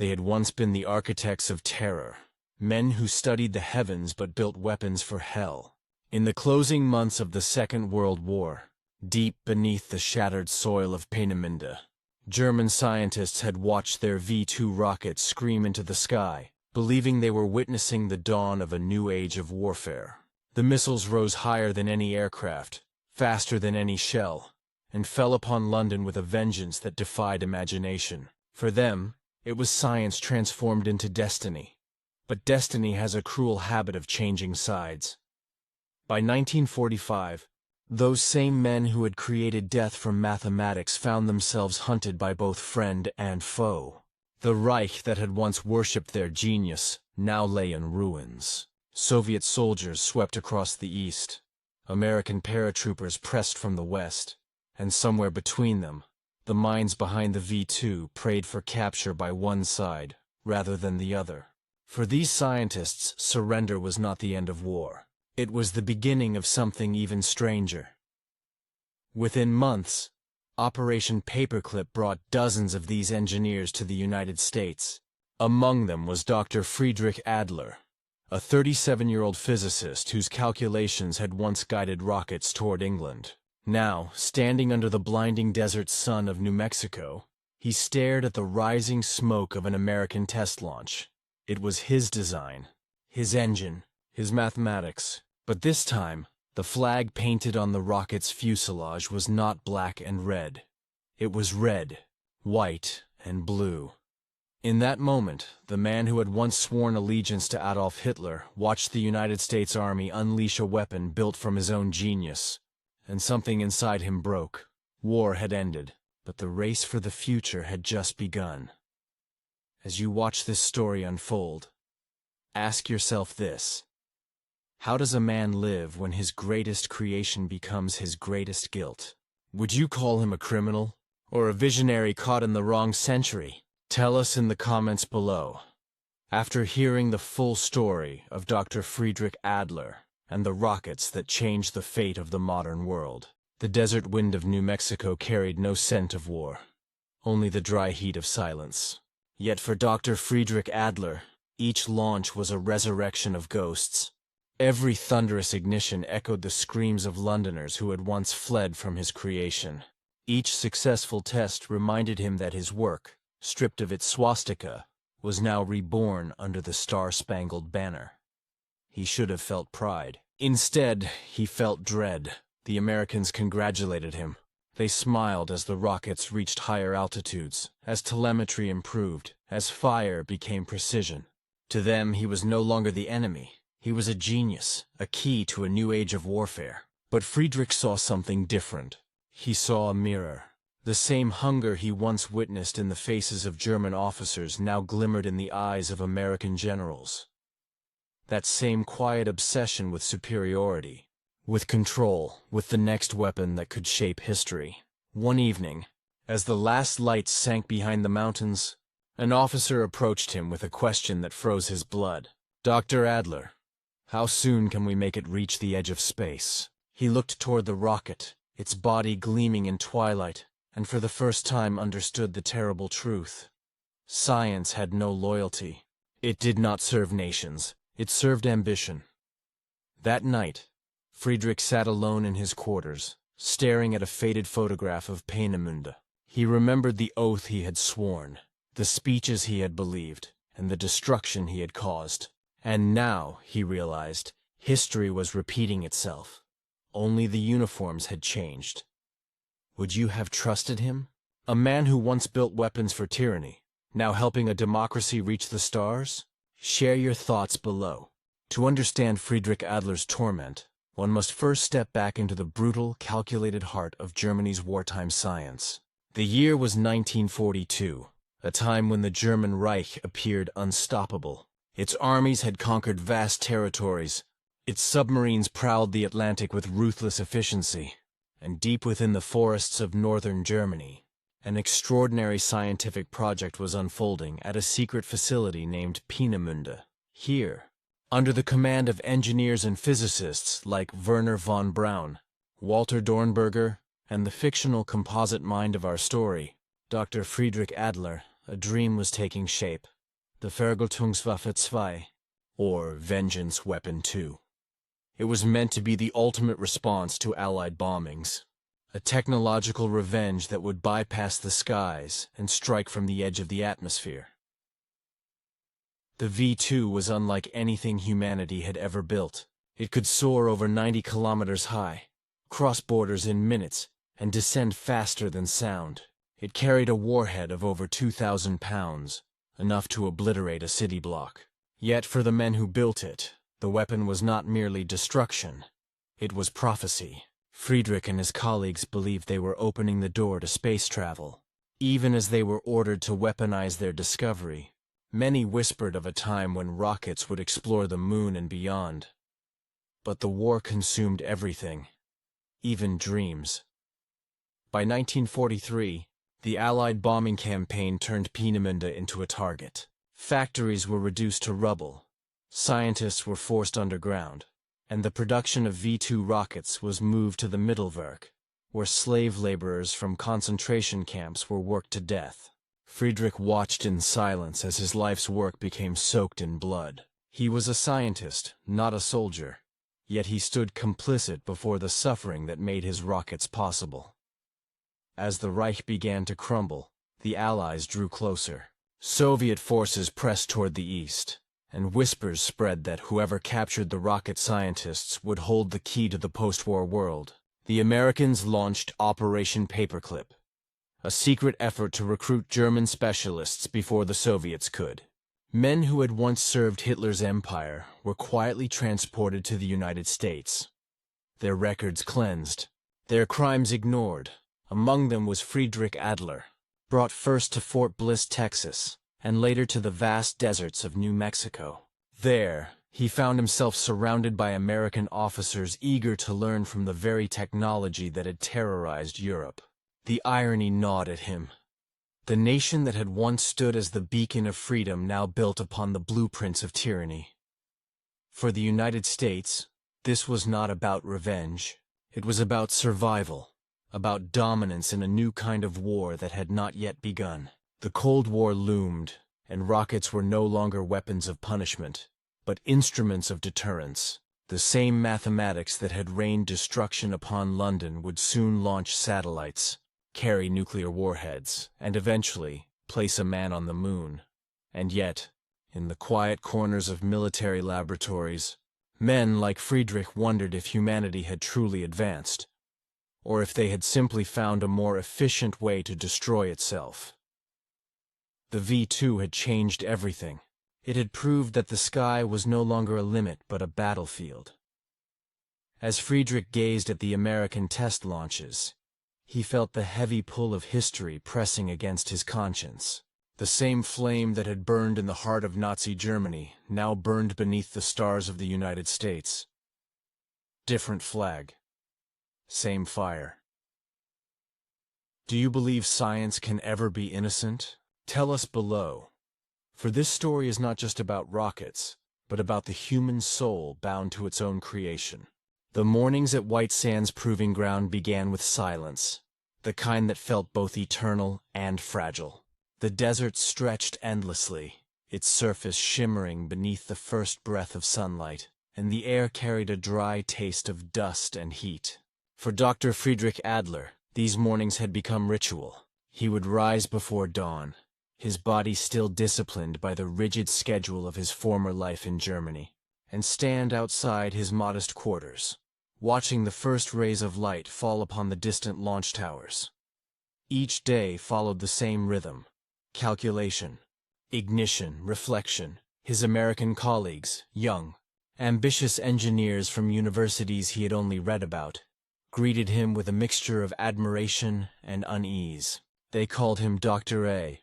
They had once been the architects of terror, men who studied the heavens but built weapons for hell. In the closing months of the Second World War, deep beneath the shattered soil of Peenemünde, German scientists had watched their V-2 rockets scream into the sky, believing they were witnessing the dawn of a new age of warfare. The missiles rose higher than any aircraft, faster than any shell, and fell upon London with a vengeance that defied imagination. For them, it was science transformed into destiny. But destiny has a cruel habit of changing sides. By 1945, those same men who had created death from mathematics found themselves hunted by both friend and foe. The Reich that had once worshipped their genius now lay in ruins. Soviet soldiers swept across the east. American paratroopers pressed from the west. And somewhere between them, the minds behind the V-2 prayed for capture by one side rather than the other. For these scientists, surrender was not the end of war. It was the beginning of something even stranger. Within months, Operation Paperclip brought dozens of these engineers to the United States. Among them was Doctor Friedrich Adler, a 37-year-old physicist whose calculations had once guided rockets toward England. Now, standing under the blinding desert sun of New Mexico, he stared at the rising smoke of an American test launch. It was his design, his engine, his mathematics. But this time, the flag painted on the rocket's fuselage was not black and red. It was red, white, and blue. In that moment, the man who had once sworn allegiance to Adolf Hitler watched the United States Army unleash a weapon built from his own genius. And something inside him broke. War had ended, but the race for the future had just begun. As you watch this story unfold, ask yourself this: how does a man live when his greatest creation becomes his greatest guilt? Would you call him a criminal, or a visionary caught in the wrong century? Tell us in the comments below. After hearing the full story of Dr. Friedrich Adler and the rockets that changed the fate of the modern world, the desert wind of New Mexico carried no scent of war, only the dry heat of silence. Yet for Dr. Friedrich Adler, each launch was a resurrection of ghosts. Every thunderous ignition echoed the screams of Londoners who had once fled from his creation. Each successful test reminded him that his work, stripped of its swastika, was now reborn under the star-spangled banner. He should have felt pride. Instead, he felt dread. The Americans congratulated him. They smiled as the rockets reached higher altitudes, as telemetry improved, as fire became precision. To them, he was no longer the enemy. He was a genius, a key to a new age of warfare. But Friedrich saw something different. He saw a mirror. The same hunger he once witnessed in the faces of German officers now glimmered in the eyes of American generals. That same quiet obsession with superiority, with control, with the next weapon that could shape history. One evening, as the last lights sank behind the mountains, an officer approached him with a question that froze his blood. "Dr. Adler, how soon can we make it reach the edge of space?" He looked toward the rocket, its body gleaming in twilight, and for the first time understood the terrible truth. Science had no loyalty. It did not serve nations. It served ambition. That night, Friedrich sat alone in his quarters, staring at a faded photograph of Peenemünde. He remembered the oath he had sworn, the speeches he had believed, and the destruction he had caused. And now, he realized, history was repeating itself. Only the uniforms had changed. Would you have trusted him? A man who once built weapons for tyranny, now helping a democracy reach the stars? Share your thoughts below. To understand Friedrich Adler's torment, one must first step back into the brutal, calculated heart of Germany's wartime science. The year was 1942, a time when the German Reich appeared unstoppable. Its armies had conquered vast territories. Its submarines prowled the Atlantic with ruthless efficiency. And deep within the forests of northern Germany, an extraordinary scientific project was unfolding at a secret facility named Peenemünde. Here, under the command of engineers and physicists like Werner von Braun, Walter Dornberger, and the fictional composite mind of our story, Dr. Friedrich Adler, A dream was taking shape. The Vergeltungswaffe 2, or Vengeance Weapon 2. It was meant to be the ultimate response to Allied bombings. A technological revenge that would bypass the skies and strike from the edge of the atmosphere. The V2 was unlike anything humanity had ever built. It could soar over 90 kilometers high, cross borders in minutes, and descend faster than sound. It carried a warhead of over 2,000 pounds, enough to obliterate a city block. Yet for the men who built it, the weapon was not merely destruction. It was prophecy. Friedrich and his colleagues believed they were opening the door to space travel. Even as they were ordered to weaponize their discovery, many whispered of a time when rockets would explore the moon and beyond. But the war consumed everything, even dreams. By 1943, the Allied bombing campaign turned Peenemünde into a target. Factories were reduced to rubble, scientists were forced underground, and the production of V2 rockets was moved to the Mittelwerk, where slave laborers from concentration camps were worked to death. Friedrich watched in silence as his life's work became soaked in blood. He was a scientist, not a soldier, yet he stood complicit before the suffering that made his rockets possible. As the Reich began to crumble, the Allies drew closer. Soviet forces pressed toward the east, and whispers spread that whoever captured the rocket scientists would hold the key to the post-war world. The Americans launched Operation Paperclip, a secret effort to recruit German specialists before the Soviets could. Men who had once served Hitler's empire were quietly transported to the United States. Their records cleansed, their crimes ignored. Among them was Friedrich Adler, brought first to Fort Bliss, Texas, and later to the vast deserts of New Mexico. There, he found himself surrounded by American officers eager to learn from the very technology that had terrorized Europe. The irony gnawed at him. The nation that had once stood as the beacon of freedom now built upon the blueprints of tyranny. For the United States, this was not about revenge. It was about survival, about dominance in a new kind of war that had not yet begun. The Cold War loomed, and rockets were no longer weapons of punishment, but instruments of deterrence. The same mathematics that had rained destruction upon London would soon launch satellites, carry nuclear warheads, and eventually place a man on the moon. And yet, in the quiet corners of military laboratories, men like Friedrich wondered if humanity had truly advanced, or if they had simply found a more efficient way to destroy itself. The V2 had changed everything. It had proved that the sky was no longer a limit but a battlefield. As Friedrich gazed at the American test launches, he felt the heavy pull of history pressing against his conscience. The same flame that had burned in the heart of Nazi Germany now burned beneath the stars of the United States. Different flag. Same fire. Do you believe science can ever be innocent? Tell us below. For this story is not just about rockets, but about the human soul bound to its own creation. The mornings at White Sands Proving Ground began with silence, the kind that felt both eternal and fragile. The desert stretched endlessly, its surface shimmering beneath the first breath of sunlight, and the air carried a dry taste of dust and heat. For Doctor Friedrich Adler, these mornings had become ritual. He would rise before dawn, his body still disciplined by the rigid schedule of his former life in Germany, and stand outside his modest quarters, watching the first rays of light fall upon the distant launch towers. Each day followed the same rhythm: calculation, ignition, reflection. His American colleagues, young, ambitious engineers from universities he had only read about, greeted him with a mixture of admiration and unease. They called him Dr. A,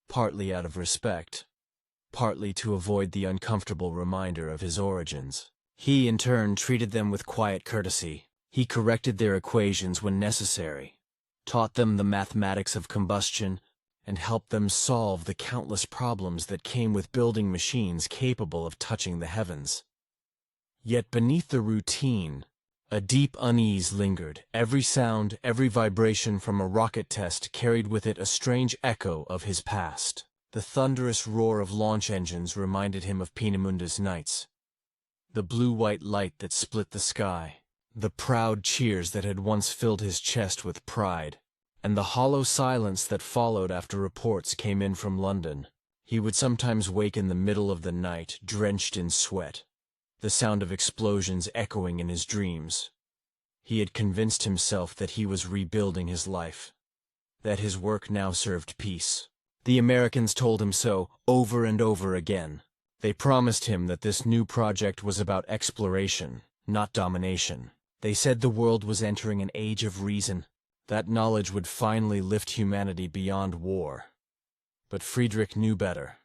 partly out of respect, partly to avoid the uncomfortable reminder of his origins. He, in turn, treated them with quiet courtesy. He corrected their equations when necessary, taught them the mathematics of combustion, and helped them solve the countless problems that came with building machines capable of touching the heavens. Yet beneath the routine, A deep unease lingered. Every sound, every vibration from a rocket test carried with it a strange echo of his past. The thunderous roar of launch engines reminded him of Peenemunde's nights. The blue-white light that split the sky. The proud cheers that had once filled his chest with pride. And the hollow silence that followed after reports came in from London. He would sometimes wake in the middle of the night, drenched in sweat, the sound of explosions echoing in his dreams. He had convinced himself that he was rebuilding his life, that his work now served peace. The Americans told him so over and over again. They promised him that this new project was about exploration, not domination. They said the world was entering an age of reason. That knowledge would finally lift humanity beyond war. But Friedrich knew better.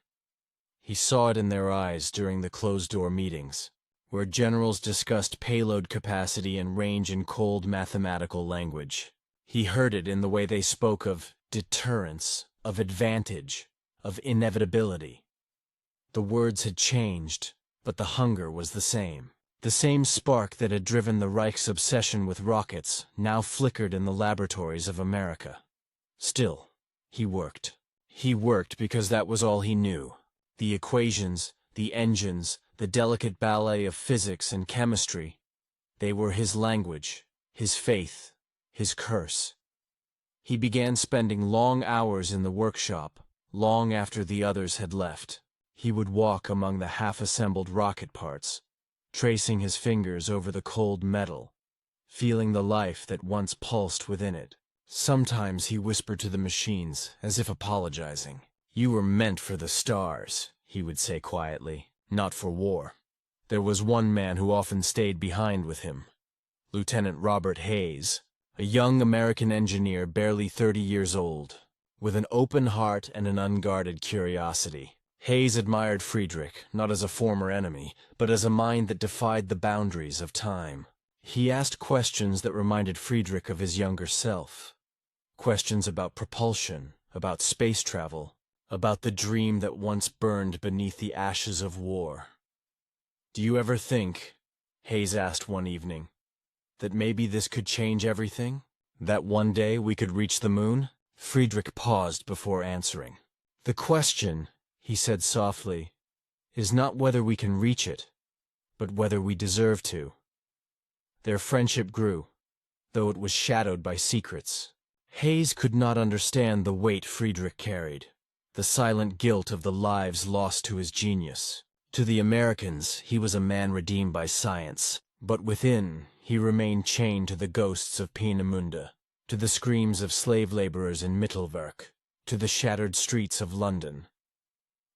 He saw it in their eyes during the closed-door meetings, where generals discussed payload capacity and range in cold mathematical language. He heard it in the way they spoke of deterrence, of advantage, of inevitability. The words had changed, but the hunger was the same. The same spark that had driven the Reich's obsession with rockets now flickered in the laboratories of America. Still, he worked. He worked because that was all he knew. The equations, the engines, the delicate ballet of physics and chemistry, they were his language, his faith, his curse. He began spending long hours in the workshop, long after the others had left. He would walk among the half-assembled rocket parts, tracing his fingers over the cold metal, feeling the life that once pulsed within it. Sometimes he whispered to the machines, as if apologizing. "You were meant for the stars," he would say quietly, "not for war." There was one man who often stayed behind with him, Lieutenant Robert Hayes, a young American engineer barely 30 years old, with an open heart and an unguarded curiosity. Hayes admired Friedrich, not as a former enemy, but as a mind that defied the boundaries of time. He asked questions that reminded Friedrich of his younger self. Questions about propulsion, about space travel, about the dream that once burned beneath the ashes of war. "Do you ever think," Hayes asked one evening, "that maybe this could change everything? That one day we could reach the moon?" Friedrich paused before answering. "The question," he said softly, "is not whether we can reach it, but whether we deserve to." Their friendship grew, though it was shadowed by secrets. Hayes could not understand the weight Friedrich carried, the silent guilt of the lives lost to his genius. To the Americans, he was a man redeemed by science, but within, he remained chained to the ghosts of Peenemünde, to the screams of slave laborers in Mittelwerk, to the shattered streets of London.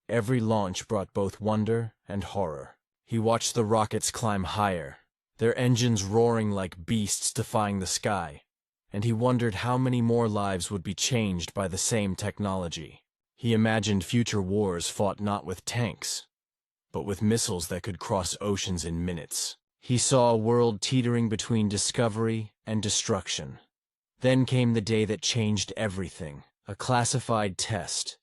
Every launch brought both wonder and horror. He watched the rockets climb higher, their engines roaring like beasts defying the sky, and he wondered how many more lives would be changed by the same technology. He imagined future wars fought not with tanks, but with missiles that could cross oceans in minutes. He saw a world teetering between discovery and destruction. Then came the day that changed everything, a classified test,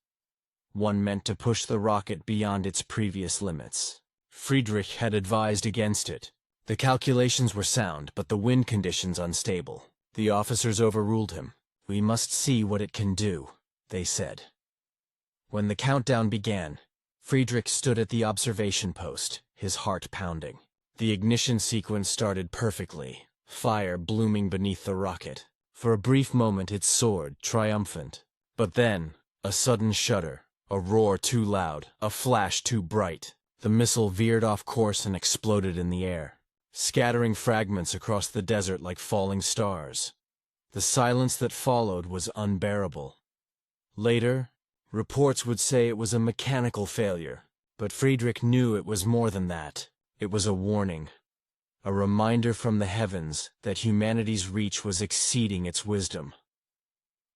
one meant to push the rocket beyond its previous limits. Friedrich had advised against it. The calculations were sound, but the wind conditions unstable. The officers overruled him. "We must see what it can do," they said. When the countdown began, Friedrich stood at the observation post, his heart pounding. The ignition sequence started perfectly, fire blooming beneath the rocket. For a brief moment it soared, triumphant. But then, a sudden shudder, a roar too loud, a flash too bright. The missile veered off course and exploded in the air, scattering fragments across the desert like falling stars. The silence that followed was unbearable. Later, reports would say it was a mechanical failure, but Friedrich knew it was more than that. It was a warning, a reminder from the heavens that humanity's reach was exceeding its wisdom.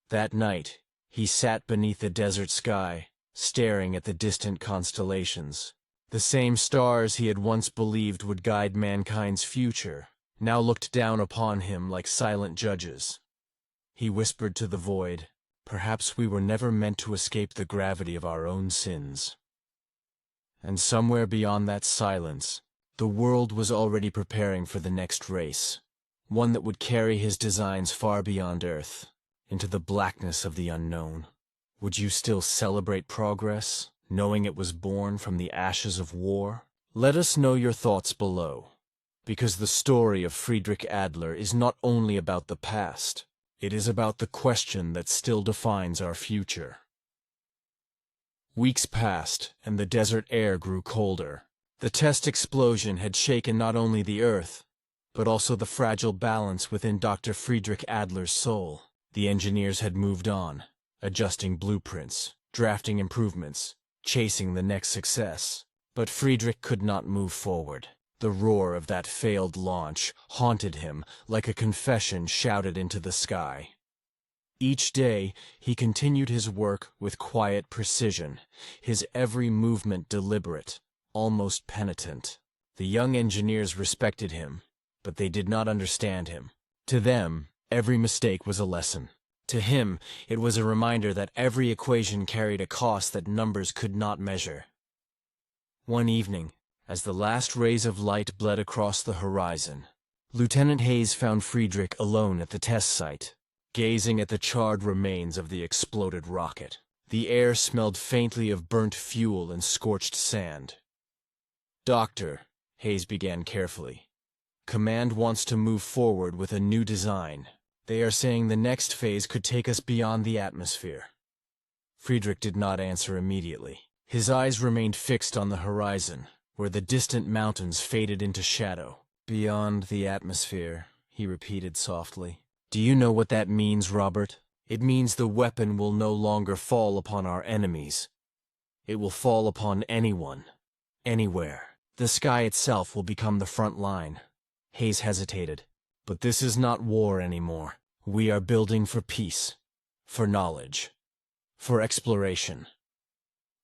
That night, he sat beneath the desert sky, staring at the distant constellations. The same stars he had once believed would guide mankind's future now looked down upon him like silent judges. He whispered to the void, "Perhaps we were never meant to escape the gravity of our own sins." And somewhere beyond that silence, the world was already preparing for the next race. one that would carry his designs far beyond Earth, into the blackness of the unknown. Would you still celebrate progress, knowing it was born from the ashes of war? Let us know your thoughts below, because the story of Friedrich Adler is not only about the past, it is about the question that still defines our future. Weeks passed, and the desert air grew colder. The test explosion had shaken not only the Earth, but also the fragile balance within Dr. Friedrich Adler's soul. The engineers had moved on, adjusting blueprints, drafting improvements, chasing the next success. But Friedrich could not move forward. The roar of that failed launch haunted him like a confession shouted into the sky. Each day, he continued his work with quiet precision, his every movement deliberate, almost penitent. The young engineers respected him, but they did not understand him. To them, every mistake was a lesson. To him, it was a reminder that every equation carried a cost that numbers could not measure. One evening, as the last rays of light bled across the horizon, Lieutenant Hayes found Friedrich alone at the test site, gazing at the charred remains of the exploded rocket. The air smelled faintly of burnt fuel and scorched sand. "Doctor," Hayes began carefully, "Command wants to move forward with a new design. They are saying the next phase could take us beyond the atmosphere." Friedrich did not answer immediately. His eyes remained fixed on the horizon, where the distant mountains faded into shadow. "Beyond the atmosphere," he repeated softly. "Do you know what that means, Robert? It means the weapon will no longer fall upon our enemies. It will fall upon anyone, anywhere. The sky itself will become the front line." Hayes hesitated. "But this is not war anymore. We are building for peace, for knowledge, for exploration."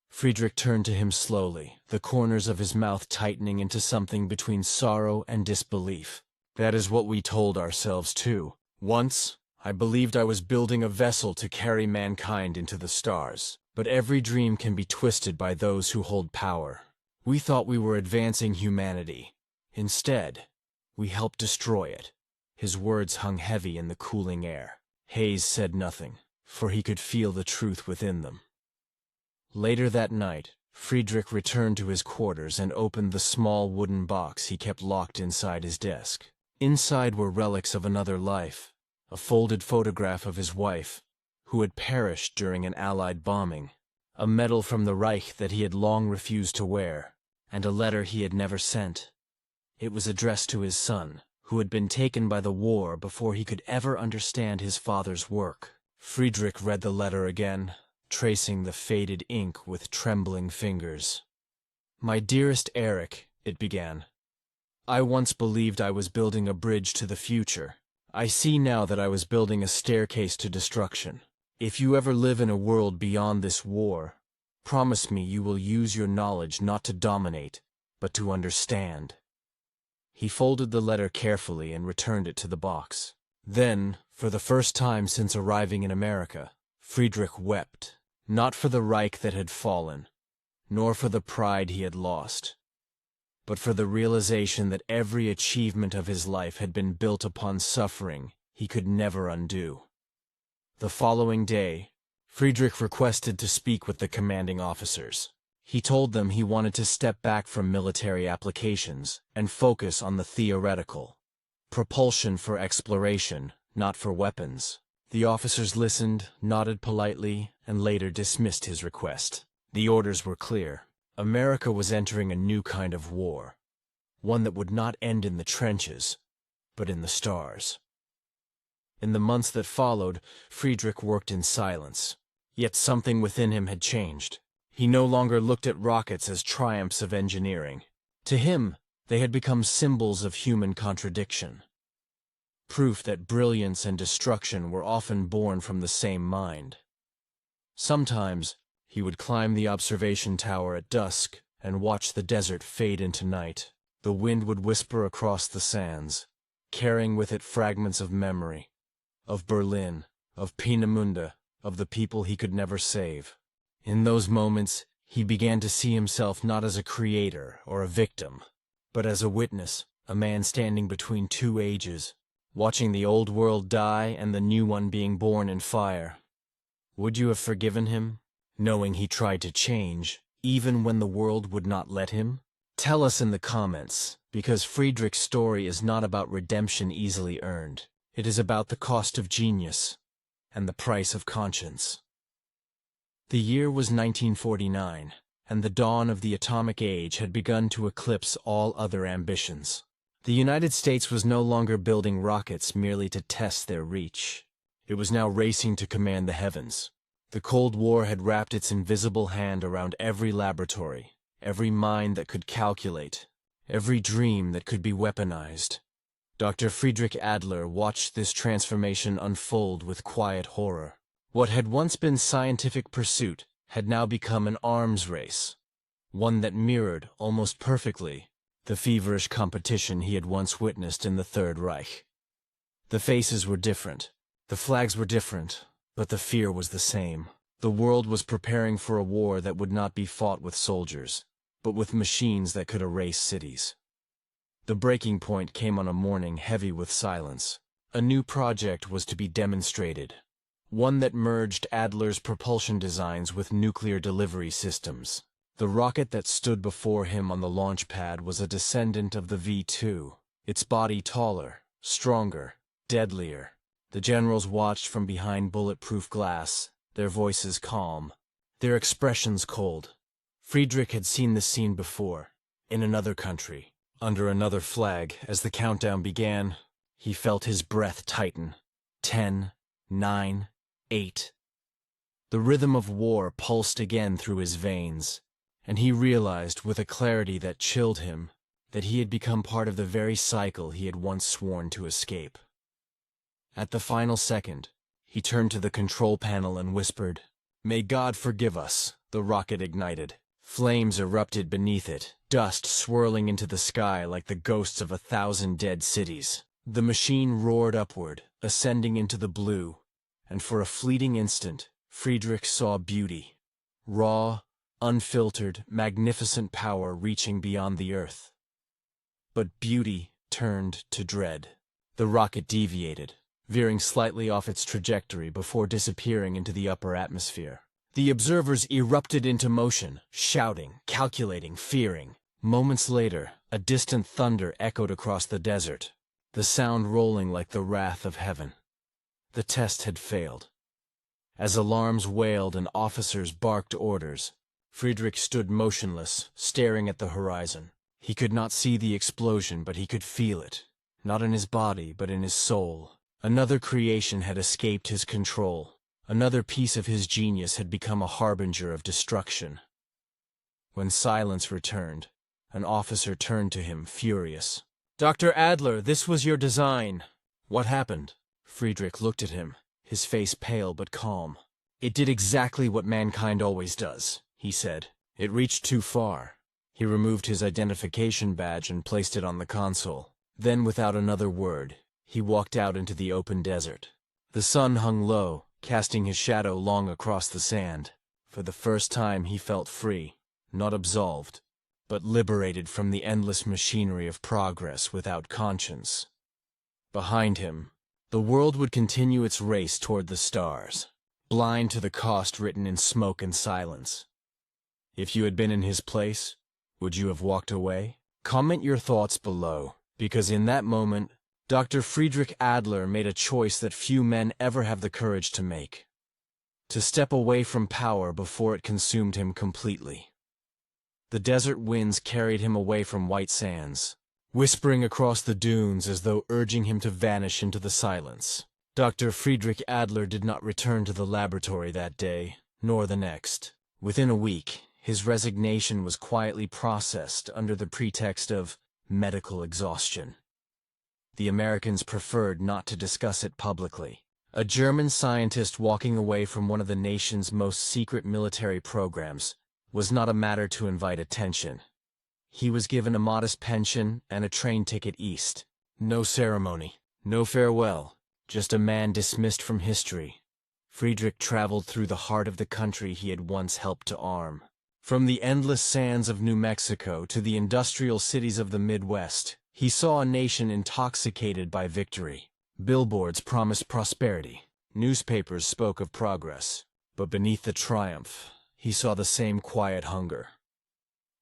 Friedrich turned to him slowly, the corners of his mouth tightening into something between sorrow and disbelief. "That is what we told ourselves, too. Once, I believed I was building a vessel to carry mankind into the stars. But every dream can be twisted by those who hold power. We thought we were advancing humanity. Instead, we helped destroy it." His words hung heavy in the cooling air. Hayes said nothing, for he could feel the truth within them. Later that night, Friedrich returned to his quarters and opened the small wooden box he kept locked inside his desk. Inside were relics of another life, a folded photograph of his wife, who had perished during an Allied bombing, a medal from the Reich that he had long refused to wear, and a letter he had never sent. It was addressed to his son, who had been taken by the war before he could ever understand his father's work. Friedrich read the letter again, tracing the faded ink with trembling fingers. "My dearest Eric," it began, "I once believed I was building a bridge to the future. I see now that I was building a staircase to destruction. If you ever live in a world beyond this war, promise me you will use your knowledge not to dominate, but to understand." He folded the letter carefully and returned it to the box. Then, for the first time since arriving in America, Friedrich wept, not for the Reich that had fallen, nor for the pride he had lost, but for the realization that every achievement of his life had been built upon suffering he could never undo. The following day, Friedrich requested to speak with the commanding officers. He told them he wanted to step back from military applications and focus on the theoretical. Propulsion for exploration, not for weapons. The officers listened, nodded politely, and later dismissed his request. The orders were clear. America was entering a new kind of war, one that would not end in the trenches, but in the stars. In the months that followed, Friedrich worked in silence. Yet something within him had changed. He no longer looked at rockets as triumphs of engineering. To him, they had become symbols of human contradiction. Proof that brilliance and destruction were often born from the same mind. Sometimes, he would climb the observation tower at dusk and watch the desert fade into night. The wind would whisper across the sands, carrying with it fragments of memory, of Berlin, of Peenemünde, of the people he could never save. In those moments, he began to see himself not as a creator or a victim, but as a witness, a man standing between two ages, watching the old world die and the new one being born in fire. Would you have forgiven him, knowing he tried to change, even when the world would not let him? Tell us in the comments, because Friedrich's story is not about redemption easily earned. It is about the cost of genius and the price of conscience. The year was 1949, and the dawn of the atomic age had begun to eclipse all other ambitions. The United States was no longer building rockets merely to test their reach. It was now racing to command the heavens. The Cold War had wrapped its invisible hand around every laboratory, every mind that could calculate, every dream that could be weaponized. Dr. Friedrich Adler watched this transformation unfold with quiet horror. What had once been scientific pursuit had now become an arms race, one that mirrored, almost perfectly, the feverish competition he had once witnessed in the Third Reich. The faces were different, the flags were different, but the fear was the same. The world was preparing for a war that would not be fought with soldiers, but with machines that could erase cities. The breaking point came on a morning heavy with silence. A new project was to be demonstrated, one that merged Adler's propulsion designs with nuclear delivery systems. The rocket that stood before him on the launch pad was a descendant of the V2, its body taller, stronger, deadlier. The generals watched from behind bulletproof glass, their voices calm, their expressions cold. Friedrich had seen this scene before, in another country, under another flag. As the countdown began, he felt his breath tighten. 10, 9, 8. The rhythm of war pulsed again through his veins, and he realized with a clarity that chilled him that he had become part of the very cycle he had once sworn to escape. At the final second, he turned to the control panel and whispered, "May God forgive us." The rocket ignited. Flames erupted beneath it, dust swirling into the sky like the ghosts of 1,000 dead cities. The machine roared upward, ascending into the blue, and for a fleeting instant, Friedrich saw beauty. Raw, unfiltered, magnificent power reaching beyond the earth. But beauty turned to dread. The rocket deviated, veering slightly off its trajectory before disappearing into the upper atmosphere. The observers erupted into motion, shouting, calculating, fearing. Moments later, a distant thunder echoed across the desert, the sound rolling like the wrath of heaven. The test had failed. As alarms wailed and officers barked orders, Friedrich stood motionless, staring at the horizon. He could not see the explosion, but he could feel it, not in his body, but in his soul. Another creation had escaped his control. Another piece of his genius had become a harbinger of destruction. When silence returned, an officer turned to him, furious. "Dr. Adler, this was your design. What happened?" Friedrich looked at him, his face pale but calm. "It did exactly what mankind always does," he said. "It reached too far." He removed his identification badge and placed it on the console. Then, without another word, he walked out into the open desert. The sun hung low, casting his shadow long across the sand. For the first time he felt free, not absolved, but liberated from the endless machinery of progress without conscience. Behind him, the world would continue its race toward the stars, blind to the cost written in smoke and silence. If you had been in his place, would you have walked away? Comment your thoughts below, because in that moment, Dr. Friedrich Adler made a choice that few men ever have the courage to make: to step away from power before it consumed him completely. The desert winds carried him away from white sands, whispering across the dunes as though urging him to vanish into the silence. Dr. Friedrich Adler did not return to the laboratory that day, nor the next. Within a week, his resignation was quietly processed under the pretext of medical exhaustion. The Americans preferred not to discuss it publicly. A German scientist walking away from one of the nation's most secret military programs was not a matter to invite attention. He was given a modest pension and a train ticket east. No ceremony, no farewell, just a man dismissed from history. Friedrich traveled through the heart of the country he had once helped to arm. From the endless sands of New Mexico to the industrial cities of the Midwest, he saw a nation intoxicated by victory. Billboards promised prosperity. Newspapers spoke of progress. But beneath the triumph, he saw the same quiet hunger.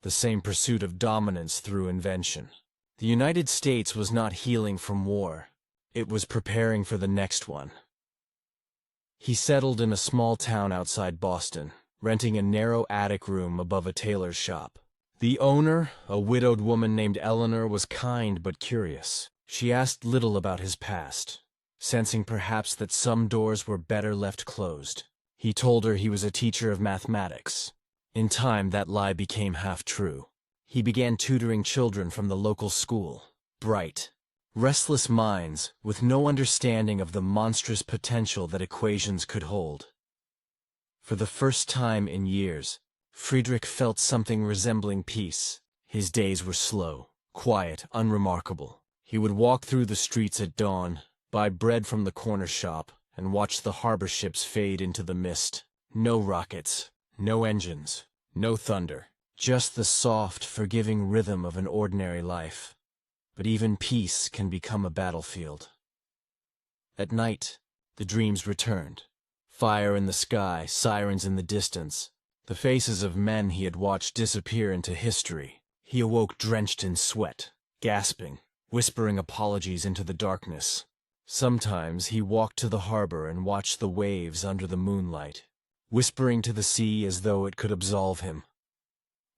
The same pursuit of dominance through invention. The United States was not healing from war. It was preparing for the next one. He settled in a small town outside Boston, renting a narrow attic room above a tailor's shop. The owner, a widowed woman named Eleanor, was kind but curious. She asked little about his past, sensing perhaps that some doors were better left closed. He told her he was a teacher of mathematics. In time, that lie became half true. He began tutoring children from the local school. Bright, restless minds with no understanding of the monstrous potential that equations could hold. For the first time in years, Friedrich felt something resembling peace. His days were slow, quiet, unremarkable. He would walk through the streets at dawn, buy bread from the corner shop, and watch the harbor ships fade into the mist. No rockets, no engines, no thunder, just the soft, forgiving rhythm of an ordinary life. But even peace can become a battlefield. At night, the dreams returned. Fire in the sky, sirens in the distance, the faces of men he had watched disappear into history. He awoke drenched in sweat, gasping, whispering apologies into the darkness. Sometimes he walked to the harbor and watched the waves under the moonlight, whispering to the sea as though it could absolve him.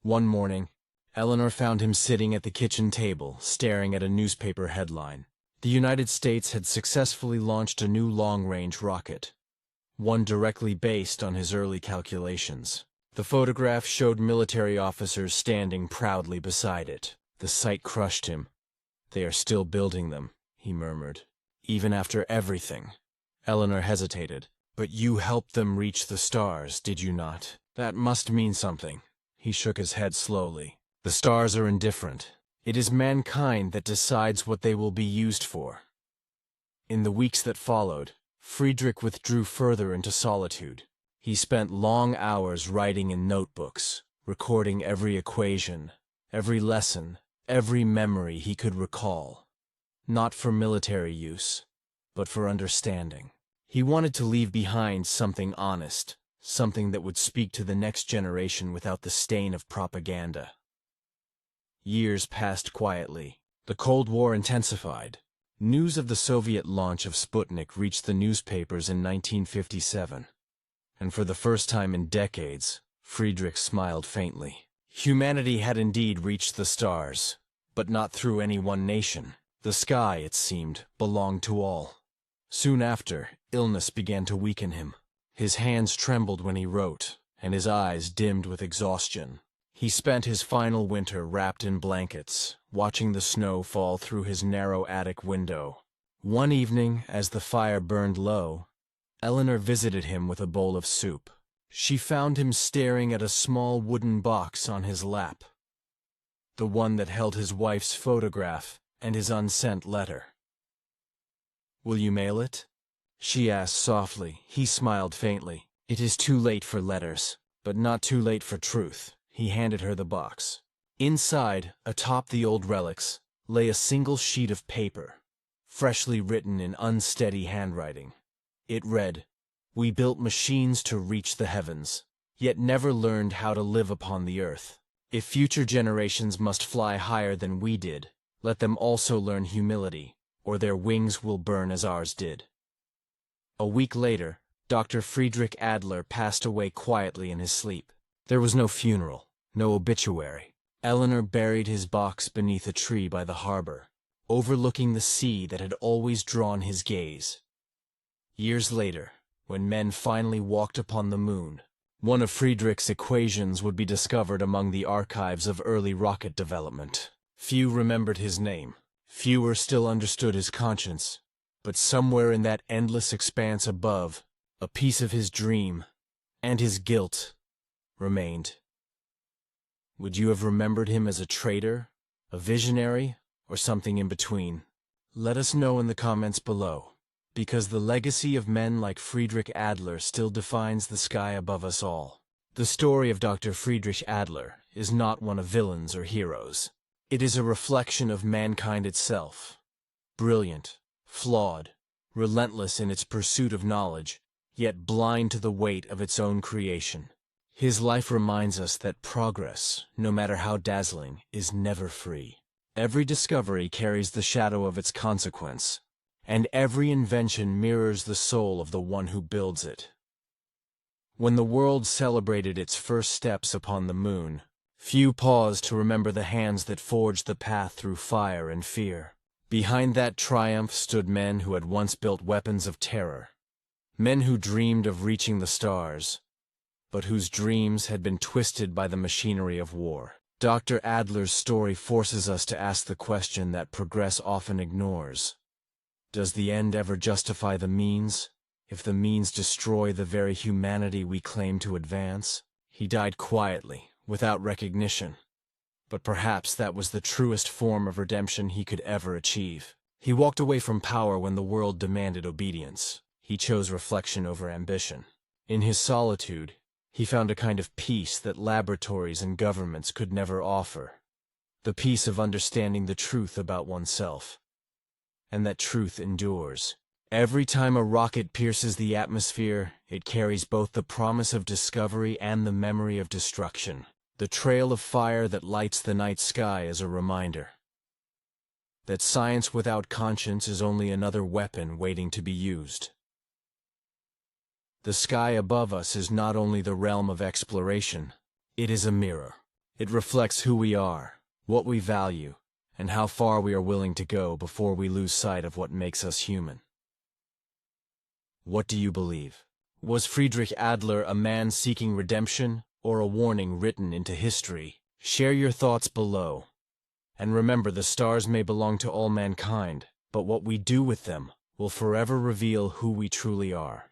One morning, Eleanor found him sitting at the kitchen table, staring at a newspaper headline. The United States had successfully launched a new long-range rocket, one directly based on his early calculations. The photograph showed military officers standing proudly beside it. The sight crushed him. "They are still building them," he murmured. "Even after everything." Eleanor hesitated. "But you helped them reach the stars, did you not? That must mean something." He shook his head slowly. "The stars are indifferent. It is mankind that decides what they will be used for." In the weeks that followed, Friedrich withdrew further into solitude. He spent long hours writing in notebooks, recording every equation, every lesson, every memory he could recall. Not for military use, but for understanding. He wanted to leave behind something honest, something that would speak to the next generation without the stain of propaganda. Years passed quietly. The Cold War intensified. News of the Soviet launch of Sputnik reached the newspapers in 1957. And for the first time in decades, Friedrich smiled faintly. Humanity had indeed reached the stars, but not through any one nation. The sky, it seemed, belonged to all. Soon after, illness began to weaken him. His hands trembled when he wrote, and his eyes dimmed with exhaustion. He spent his final winter wrapped in blankets, watching the snow fall through his narrow attic window. One evening, as the fire burned low, Eleanor visited him with a bowl of soup. She found him staring at a small wooden box on his lap, the one that held his wife's photograph and his unsent letter. "Will you mail it?" she asked softly. He smiled faintly. "It is too late for letters, but not too late for truth." He handed her the box. Inside, atop the old relics, lay a single sheet of paper, freshly written in unsteady handwriting. It read, "We built machines to reach the heavens, yet never learned how to live upon the earth. If future generations must fly higher than we did, let them also learn humility, or their wings will burn as ours did." A week later, Doctor Friedrich Adler passed away quietly in his sleep. There was no funeral, no obituary. Eleanor buried his box beneath a tree by the harbor, overlooking the sea that had always drawn his gaze. Years later, when men finally walked upon the moon, one of Friedrich's equations would be discovered among the archives of early rocket development. Few remembered his name. Fewer still understood his conscience. But somewhere in that endless expanse above, a piece of his dream, and his guilt, remained. Would you have remembered him as a traitor, a visionary, or something in between? Let us know in the comments below, because the legacy of men like Friedrich Adler still defines the sky above us all. The story of Dr. Friedrich Adler is not one of villains or heroes. It is a reflection of mankind itself. Brilliant, flawed, relentless in its pursuit of knowledge, yet blind to the weight of its own creation. His life reminds us that progress, no matter how dazzling, is never free. Every discovery carries the shadow of its consequence, and every invention mirrors the soul of the one who builds it. When the world celebrated its first steps upon the moon, few paused to remember the hands that forged the path through fire and fear. Behind that triumph stood men who had once built weapons of terror, men who dreamed of reaching the stars, but whose dreams had been twisted by the machinery of war. Dr. Adler's story forces us to ask the question that progress often ignores. Does the end ever justify the means, if the means destroy the very humanity we claim to advance? He died quietly, without recognition, but perhaps that was the truest form of redemption he could ever achieve. He walked away from power when the world demanded obedience. He chose reflection over ambition. In his solitude, he found a kind of peace that laboratories and governments could never offer, the peace of understanding the truth about oneself. And that truth endures. Every time a rocket pierces the atmosphere, it carries both the promise of discovery and the memory of destruction. The trail of fire that lights the night sky is a reminder that science without conscience is only another weapon waiting to be used. The sky above us is not only the realm of exploration, it is a mirror. It reflects who we are, what we value, and how far we are willing to go before we lose sight of what makes us human. What do you believe? Was Friedrich Adler a man seeking redemption, or a warning written into history? Share your thoughts below. And remember, the stars may belong to all mankind, but what we do with them will forever reveal who we truly are.